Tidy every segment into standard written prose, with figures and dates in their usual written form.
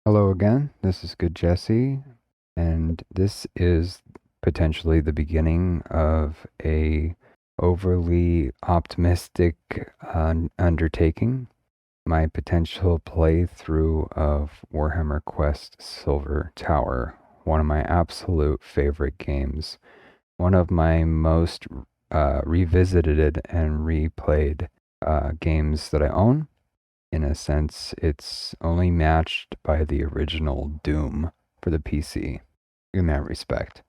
Hello again, this is Goodjesse, and this is potentially the beginning of a overly optimistic undertaking, my potential playthrough of Warhammer Quest Silver Tower, one of my absolute favorite games, one of my most revisited and replayed games that I own. In a sense, it's only matched by the original Doom for the PC in that respect.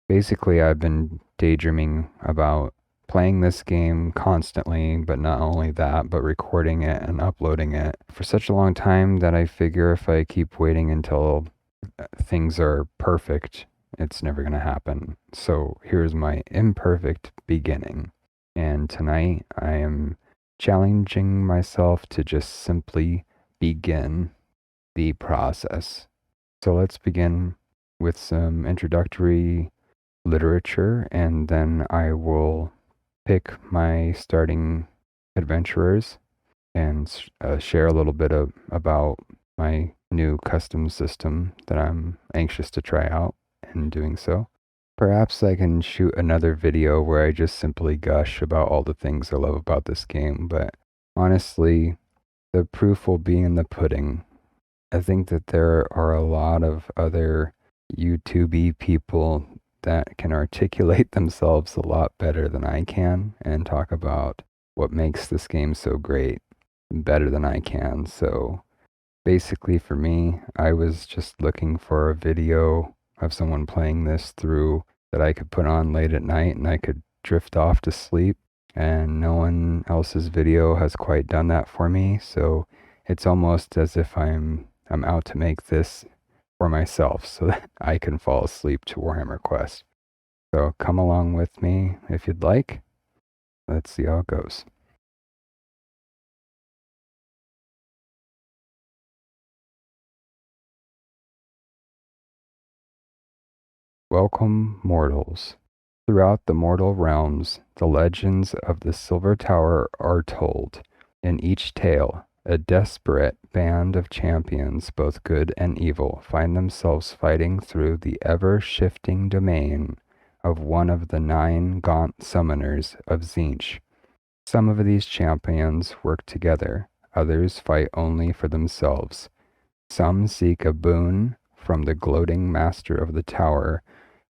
Basically, I've been daydreaming about playing this game constantly, but not only that, but recording it and uploading it for such a long time that I figure if I keep waiting until things are perfect, it's never going to happen. So here's my imperfect beginning. And tonight I am challenging myself to just simply begin the process. So let's begin with some introductory literature, and then I will pick my starting adventurers and share a little bit about my new custom system that I'm anxious to try out. In doing so, perhaps I can shoot another video where I just simply gush about all the things I love about this game, but honestly, the proof will be in the pudding. I think that there are a lot of other YouTube people that can articulate themselves a lot better than I can and talk about what makes this game so great better than I can. So basically for me, I was just looking for a video of someone playing this through that I could put on late at night and I could drift off to sleep. And no one else's video has quite done that for me. So it's almost as if I'm out to make this for myself so that I can fall asleep to Warhammer Quest. So come along with me if you'd like. Let's see how it goes. Welcome, mortals. Throughout the mortal realms, the legends of the Silver Tower are told. In each tale, a desperate band of champions, both good and evil, find themselves fighting through the ever-shifting domain of one of the 9 gaunt summoners of Tzeentch. Some of these champions work together, others fight only for themselves. Some seek a boon from the gloating master of the tower,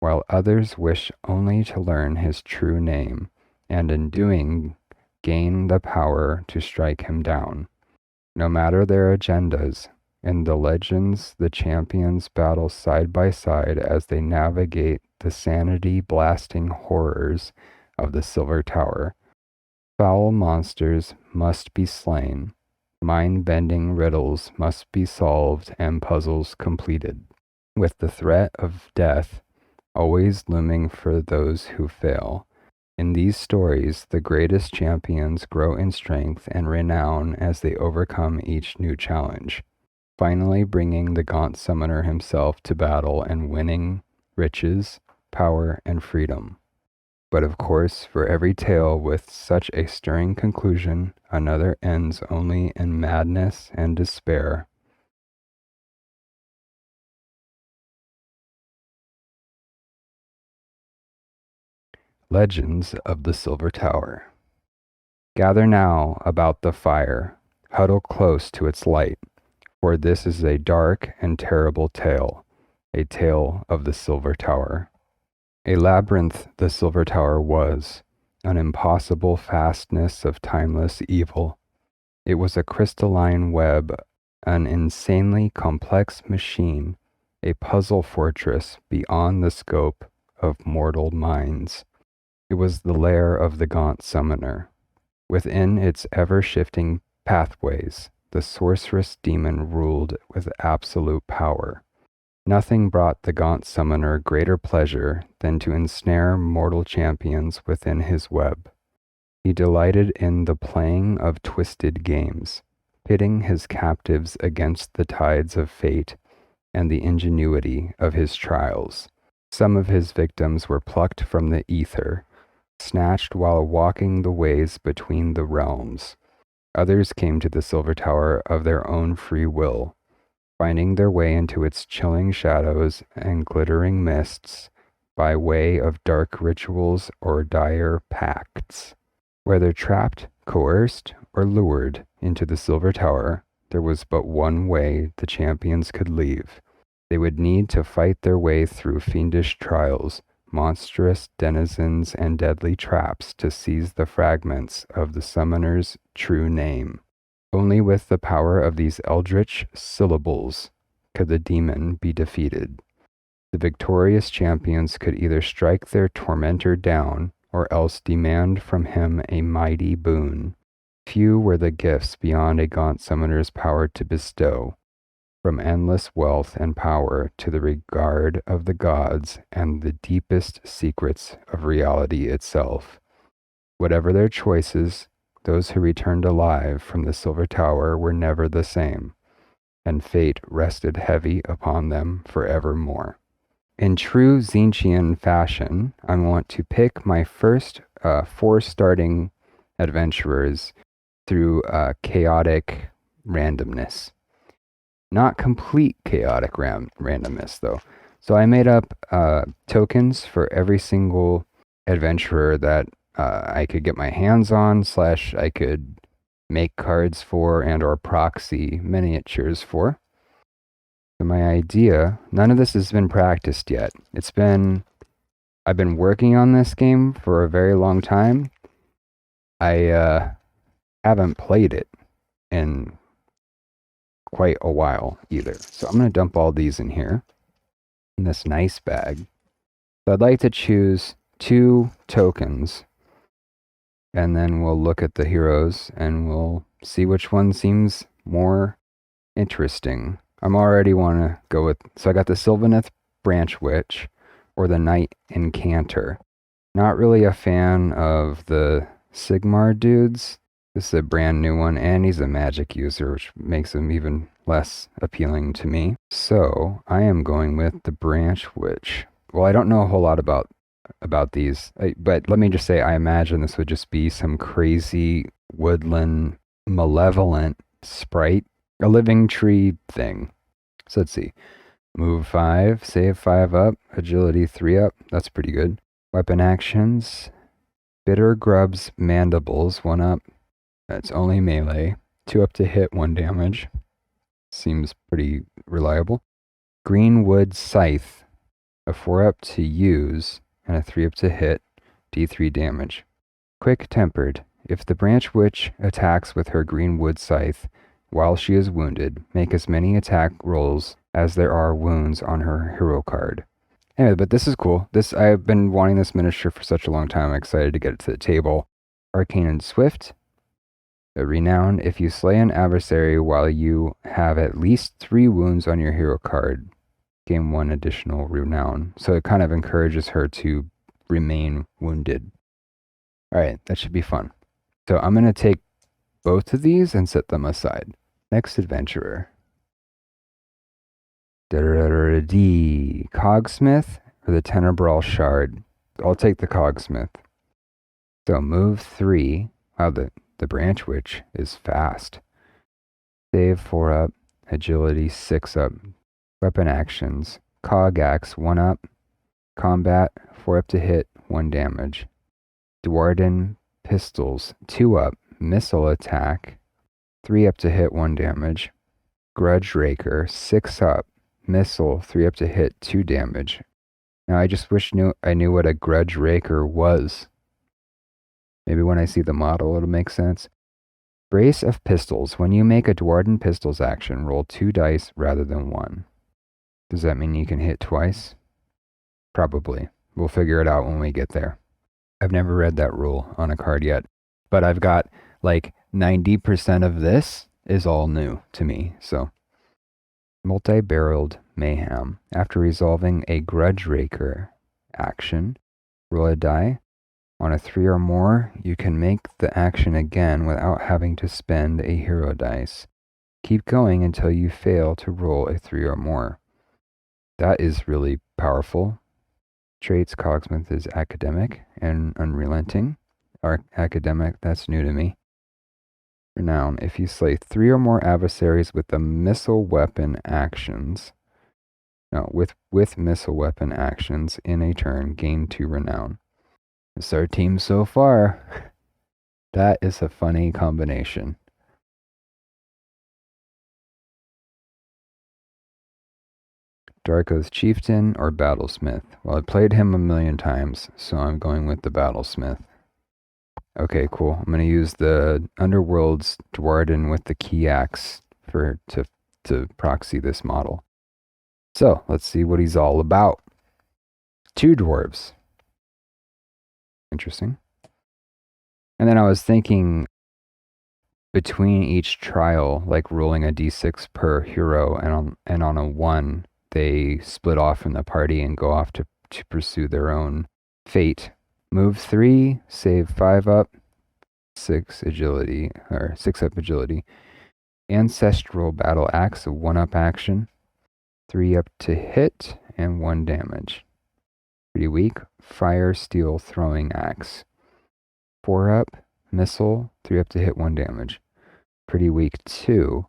while others wish only to learn his true name, and in doing, gain the power to strike him down. No matter their agendas, in the legends the champions battle side by side as they navigate the sanity-blasting horrors of the Silver Tower. Foul monsters must be slain, mind-bending riddles must be solved, and puzzles completed, with the threat of death always looming for those who fail. In these stories, the greatest champions grow in strength and renown as they overcome each new challenge, finally bringing the gaunt summoner himself to battle and winning riches, power, and freedom. But of course, for every tale with such a stirring conclusion, another ends only in madness and despair. Legends of the Silver Tower. Gather now about the fire, huddle close to its light, for this is a dark and terrible tale, a tale of the Silver Tower. A labyrinth the Silver Tower was, an impossible fastness of timeless evil. It was a crystalline web, an insanely complex machine, a puzzle fortress beyond the scope of mortal minds. It was the lair of the gaunt summoner. Within its ever-shifting pathways, the sorceress demon ruled with absolute power. Nothing brought the gaunt summoner greater pleasure than to ensnare mortal champions within his web. He delighted in the playing of twisted games, pitting his captives against the tides of fate and the ingenuity of his trials. Some of his victims were plucked from the ether, snatched while walking the ways between the realms. Others came to the Silver Tower of their own free will. finding their way into its chilling shadows and glittering mists by way of dark rituals or dire pacts. Whether trapped, coerced, or lured into the Silver Tower, there was but one way the champions could leave. They would need to fight their way through fiendish trials, monstrous denizens, and deadly traps to seize the fragments of the summoner's true name. Only with the power of these eldritch syllables could the demon be defeated. The victorious champions could either strike their tormentor down or else demand from him a mighty boon. Few were the gifts beyond a gaunt summoner's power to bestow, from endless wealth and power to the regard of the gods and the deepest secrets of reality itself. Whatever their choices, those who returned alive from the Silver Tower were never the same, and fate rested heavy upon them forevermore. In true Tzeentchian fashion, I want to pick my first 4 starting adventurers through chaotic randomness. Not complete chaotic randomness, though. So I made up tokens for every single adventurer that I could get my hands on, / I could make cards for and or proxy miniatures for. So my idea, none of this has been practiced yet. I've been working on this game for a very long time. I haven't played it in quite a while either. So I'm going to dump all these in here, in this nice bag. So I'd like to choose 2 tokens, and then we'll look at the heroes and we'll see which one seems more interesting. I'm already want to go with, so I got the Sylvaneth Branch Witch or the Knight Incanter. Not really a fan of the Sigmar dudes. This is a brand new one, and he's a magic user, which makes him even less appealing to me. So I am going with the Branch Witch. Well, I don't know a whole lot about these, but let me just say, I imagine this would just be some crazy woodland malevolent sprite, a living tree thing. So let's see. Move 5, save 5 up, agility 3 up. That's pretty good. Weapon actions. Bitter Grub's Mandibles 1 up. That's only melee. 2 up to hit, 1 damage. Seems pretty reliable. Greenwood Scythe. A 4 up to use and a 3 up to hit, d3 damage. Quick Tempered. If the Branch Witch attacks with her Greenwood Scythe while she is wounded, make as many attack rolls as there are wounds on her hero card. Anyway, but this is cool. I've been wanting this miniature for such a long time. I'm excited to get it to the table. Arcane and Swift. A Renown. If you slay an adversary while you have at least 3 wounds on your hero card, gain 1 additional Renown. So it kind of encourages her to remain wounded. Alright, that should be fun. So I'm going to take both of these and set them aside. Next adventurer. D. Cogsmith or the Tenebral Shard. I'll take the Cogsmith. So move 3. Wow, the Branch Witch is fast. Save 4 up, agility 6 up. Weapon actions. Cog Axe 1 up. Combat 4 up to hit, 1 damage. Dwarden Pistols 2 up. Missile attack 3 up to hit, 1 damage. Grudge Raker 6 up. Missile 3 up to hit, 2 damage. Now I just wish I knew what a Grudge Raker was. Maybe when I see the model it'll make sense. Brace of Pistols. When you make a Dwarden Pistols action, roll 2 dice rather than 1. Does that mean you can hit twice? Probably. We'll figure it out when we get there. I've never read that rule on a card yet, but I've got like 90% of this is all new to me, so. Multi-Barreled Mayhem. After resolving a Grudge Raker action, roll a die. On a 3 or more, you can make the action again without having to spend a hero dice. Keep going until you fail to roll a 3 or more. That is really powerful. Traits: Cogsmith is academic and unrelenting. Academic, that's new to me. Renown. If you slay 3 or more adversaries with the missile weapon actions, no, with missile weapon actions in a turn, gain 2 renown. It's our team so far. That is a funny combination. Darko's Chieftain or Battlesmith? Well, I played him a million times, so I'm going with the Battlesmith. Okay, cool. I'm going to use the Underworld's Dwarden with the key axe to proxy this model. So, let's see what he's all about. 2 dwarves. Interesting. And then I was thinking between each trial, like rolling a d6 per hero, and on a 1, they split off from the party and go off to pursue their own fate. Move 3, save 5 up, 6 agility, or 6 up agility. Ancestral Battle Axe, a 1-up action. 3 up to hit, and 1 damage. Pretty weak. Fire Steel Throwing Axe. 4 up, missile, 3 up to hit, 1 damage. Pretty weak too.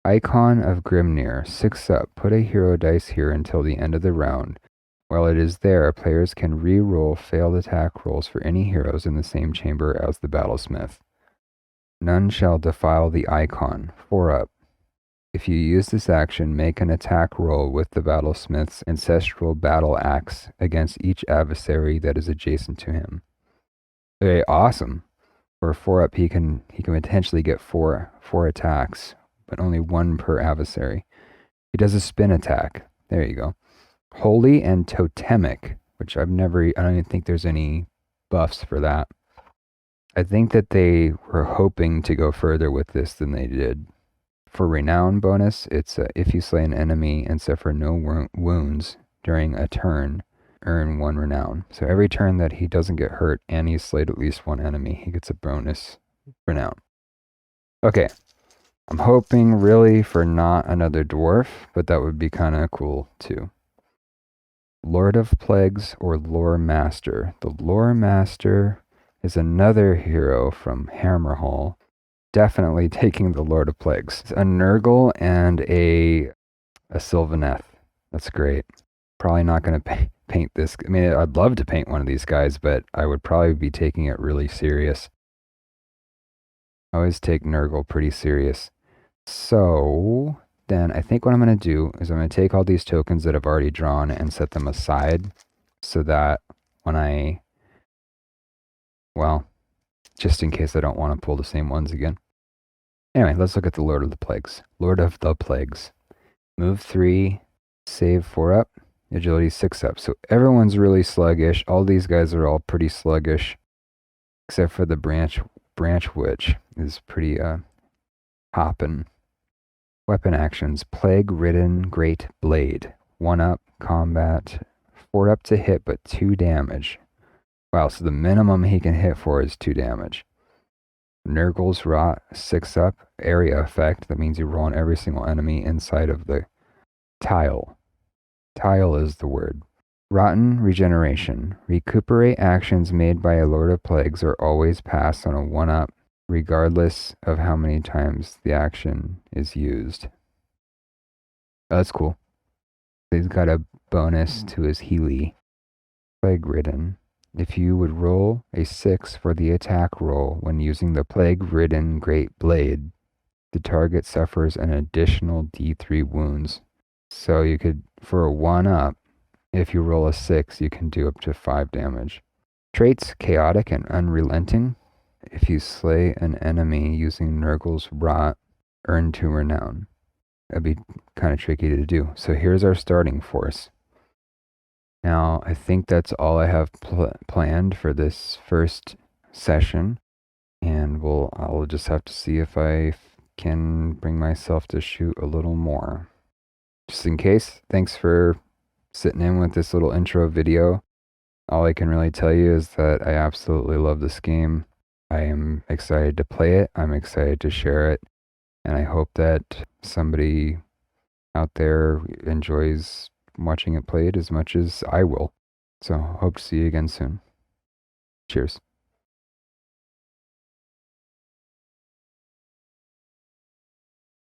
Icon of Grimnir, 6 up. Put a hero dice here until the end of the round. While it is there, players can re-roll failed attack rolls for any heroes in the same chamber as the Battlesmith. None shall defile the icon, 4 up. If you use this action, make an attack roll with the Battlesmith's Ancestral Battle Axe against each adversary that is adjacent to him. Okay, awesome. For 4 up, he can potentially get four attacks, but only 1 per adversary. He does a spin attack. There you go. Holy and Totemic, which I don't even think there's any buffs for that. I think that they were hoping to go further with this than they did. For Renown bonus, it's if you slay an enemy and suffer no wounds during a turn, earn 1 Renown. So every turn that he doesn't get hurt and he's slayed at least 1 enemy, he gets a bonus Renown. Okay, I'm hoping really for not another dwarf, but that would be kind of cool too. Lord of Plagues or Lore Master. The Lore Master is another hero from Hammerhall. Definitely taking the Lord of Plagues. It's a Nurgle and a Sylvaneth. That's great. Probably not going to paint this. I mean, I'd love to paint one of these guys, but I would probably be taking it really serious. I always take Nurgle pretty serious. So then I think what I'm going to do is I'm going to take all these tokens that I've already drawn and set them aside so that when well, just in case I don't want to pull the same ones again. Anyway, let's look at the Lord of the Plagues. Lord of the Plagues. Move 3, save 4 up, agility 6 up. So everyone's really sluggish. All these guys are all pretty sluggish, except for the branch witch is pretty hoppin'. Weapon actions. Plague-ridden Great Blade. 1 up, combat, 4 up to hit, but 2 damage. Wow, so the minimum he can hit for is 2 damage. Nurgle's Rot, 6 up, area effect. That means you roll on every single enemy inside of the tile. Tile is the word. Rotten Regeneration. Recuperate actions made by a Lord of Plagues are always passed on a 1 up, regardless of how many times the action is used. Oh, that's cool. He's got a bonus to his Healy. Plague-ridden. If you would roll a 6 for the attack roll when using the Plague-ridden Great Blade, the target suffers an additional D3 wounds. So you could, for a 1 up, if you roll a 6, you can do up to 5 damage. Traits, Chaotic and Unrelenting. If you slay an enemy using Nurgle's Rot, earn 2 Renown. That'd be kind of tricky to do. So here's our starting force. Now, I think that's all I have planned for this first session, and I'll just have to see if I can bring myself to shoot a little more. Just in case, thanks for sitting in with this little intro video. All I can really tell you is that I absolutely love this game. I am excited to play it. I'm excited to share it, and I hope that somebody out there enjoys watching it played as much as I will. So hope to see you again soon. Cheers.